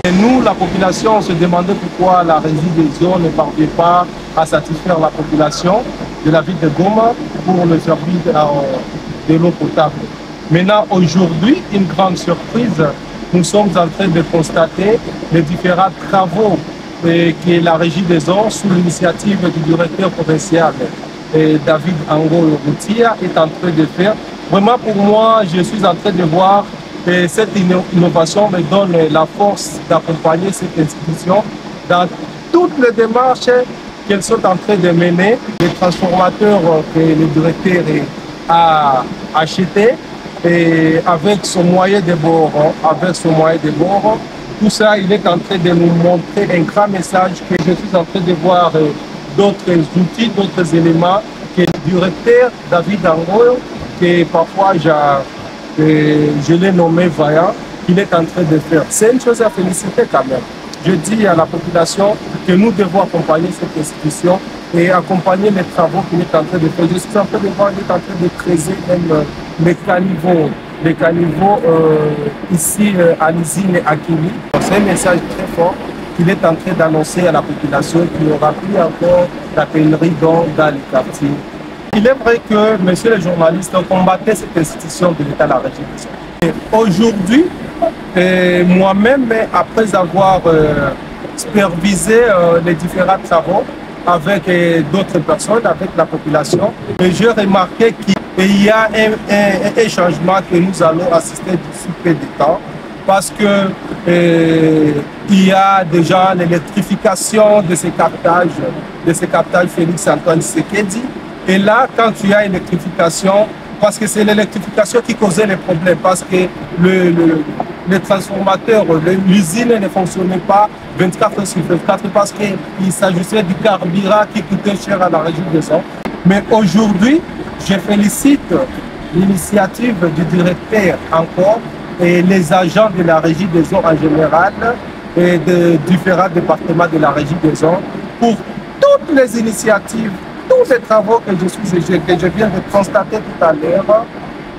Et nous, la population, on se demandait pourquoi la régie des eaux ne parvient pas à satisfaire la population de la ville de Goma pour le service de l'eau potable. Maintenant, aujourd'hui, une grande surprise, nous sommes en train de constater les différents travaux que la régie des eaux, sous l'initiative du directeur provincial David Ango Routia, est en train de faire. Vraiment, pour moi, je suis en train de voir cette innovation me donne la force d'accompagner cette institution dans toutes les démarches qu'elles sont en train de mener. Les transformateurs que le directeur a achetés et avec son moyen de bord, tout ça, il est en train de nous montrer un grand message que je suis en train de voir d'autres outils, d'autres éléments que le directeur David Ango, que parfois je l'ai nommé vaillant, qu'il est en train de faire. C'est une chose à féliciter quand même. Je dis à la population que nous devons accompagner cette institution et accompagner les travaux qu'il est en train de faire. Je suis en train de voir qu'il est en train de creuser même les caniveaux ici à l'usine Akili. C'est un message très fort qu'il est en train d'annoncer à la population qu'il n'y aura plus encore la pénurie dans les quartiers. Il est vrai que, messieurs les journalistes, combattaient cette institution de l'État, la régie des eaux. Aujourd'hui, moi-même, après avoir supervisé les différents travaux avec d'autres personnes, avec la population, j'ai remarqué qu'il y a un changement que nous allons assister d'ici peu de temps, parce que il y a déjà l'électrification de ces captages Félix-Antoine Tshisekedi. Et là, quand il y a électrification, parce que c'est l'électrification qui causait les problèmes, parce que les transformateurs, l'usine ne fonctionnait pas 24 sur 24, parce qu'il s'agissait du carburant qui coûtait cher à la région des eaux. Mais aujourd'hui, je félicite l'initiative du directeur encore et les agents de la régie des eaux en général et de différents départements de la régie des eaux pour toutes les initiatives, tous les travaux que je viens de constater tout à l'heure,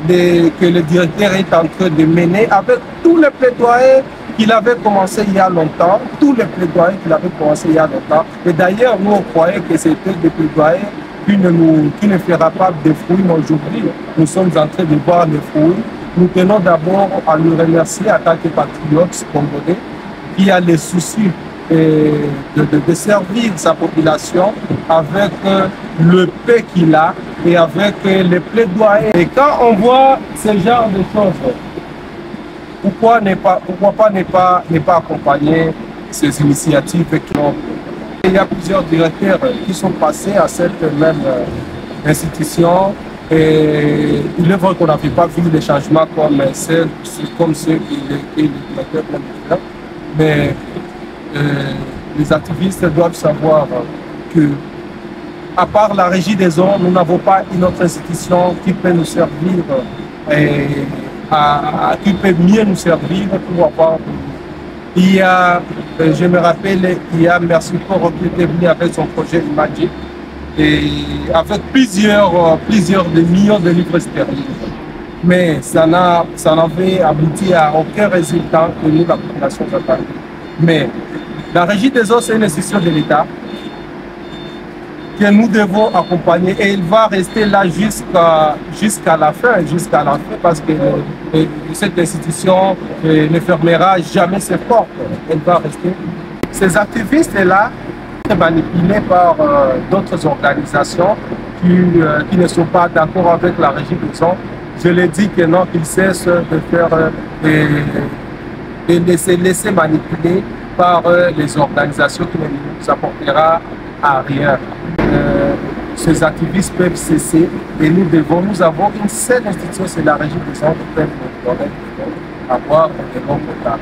que le directeur est en train de mener avec tous les plaidoyers qu'il avait commencé il y a longtemps, Et d'ailleurs, nous, on croyait que c'était des plaidoyers qui ne fera pas de fruits, mais aujourd'hui, nous sommes en train de voir les fruits. Nous tenons d'abord à le remercier en tant que patriote congolais qui a les soucis de servir sa population avec le paix qu'il a et avec les plaidoyers. Et quand on voit ce genre de choses, pourquoi ne pas accompagner ces initiatives qui ont... Il y a plusieurs directeurs qui sont passés à cette même institution et il est vrai qu'on n'avait pas vu les changements comme ceux qui le directeur vient de faire, mais les activistes doivent savoir que, à part la régie des eaux, nous n'avons pas une autre institution qui peut nous servir, qui peut mieux nous servir pour avoir. Il y a, je me rappelle, il y a Merci Corps qui était venu avec son projet Imagine et avec plusieurs millions de livres sterling. Mais ça n'avait abouti à aucun résultat que nous, la population, attendait. Mais la régie des eaux, c'est une institution de l'État que nous devons accompagner et il va rester là jusqu'à la fin, parce que cette institution ne fermera jamais ses portes. Elle va rester. Ces activistes-là sont manipulés par d'autres organisations qui ne sont pas d'accord avec la régie des eaux. Je l'ai dit que non, qu'ils cessent de faire de se laisser manipuler par les organisations qui ne nous apportera à rien. Ces activistes peuvent cesser et nous avons une seule institution, c'est la régie des eaux qui peut avoir des bons potables.